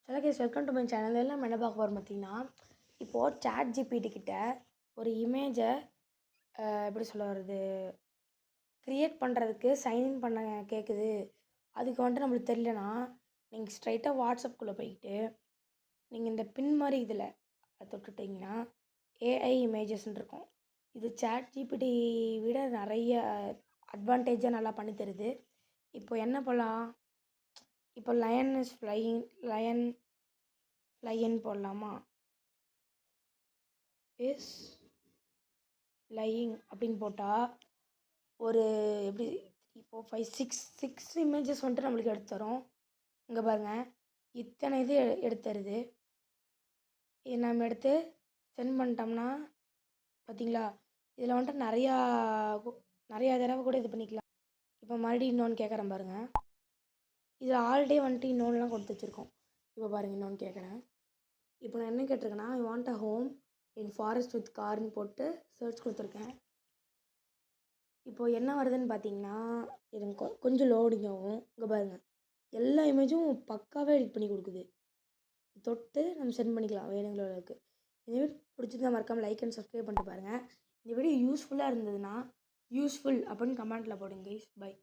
Hello guys, welcome to my channel. நம்ம என்ன பார்க்க போகிறோம் பார்த்தீங்கன்னா, இப்போது ChatGPT கிட்ட ஒரு இமேஜை எப்படி சொல்ல வருது க்ரியேட் பண்ணுறதுக்கு சைன்இன் பண்ண கேட்குது. அதுக்கு வந்துட்டு நம்மளுக்கு தெரியலனா நீங்கள் ஸ்ட்ரைட்டாக வாட்ஸ்அப்குள்ளே போய்ட்டு நீங்கள் இந்த பின் மாதிரி இதில் தொட்டுட்டிங்கன்னா ஏஐ இமேஜஸ்ன்னு இருக்கும். இது ChatGPT விட நிறைய அட்வான்டேஜாக நல்லா பண்ணி தருது. இப்போ என்ன பண்ணலாம், இப்போ லயன் இஸ் ஃப்ளையிங் லைன் போடலாமா? இஸ் லையிங் அப்படின்னு போட்டால் ஒரு எப்படி 3 4 5 6 இமேஜஸ் வந்துட்டு நம்மளுக்கு எடுத்து தரும். இங்கே பாருங்கள், இத்தனை இது எடுத்து தருது. இது நம்ம எடுத்து சென்ட் பண்ணிட்டோம்னா பார்த்தீங்களா, இதில் வந்துட்டு நிறையா தடவை கூட இது பண்ணிக்கலாம். இப்போ மறுபடியும் இன்னொன்று கேட்குறேன் பாருங்கள். இதில் ஆல்ரெடி வந்துட்டு இன்னொன்றுலாம் கொடுத்து வச்சுருக்கோம். இப்போ பாருங்கள், இன்னொன்று கேட்குறேன். இப்போ நான் என்ன கேட்டிருக்கேன்னா, I want a home in forest with கார்னு போட்டு சர்ச் கொடுத்துருக்கேன். இப்போது என்ன வருதுன்னு பார்த்தீங்கன்னா, எனக்கு கொஞ்சம் லோடிங் ஆகும். இங்கே பாருங்கள், எல்லா இமேஜும் பக்காவாக எடிட் பண்ணி கொடுக்குது. தொட்டு நம்ம சென்ட் பண்ணிக்கலாம் வேணுங்கிற அளவுக்கு. இந்த வீடியோ பிடிச்சிருந்தா மறக்காமல் லைக் அண்ட் சப்ஸ்கிரைப் பண்ணிட்டு பாருங்கள். இந்த வீடியோ யூஸ்ஃபுல்லாக இருந்ததுன்னா யூஸ்ஃபுல் அப்படின்னு கமெண்ட்டில் போடுங்க கைஸ். பை.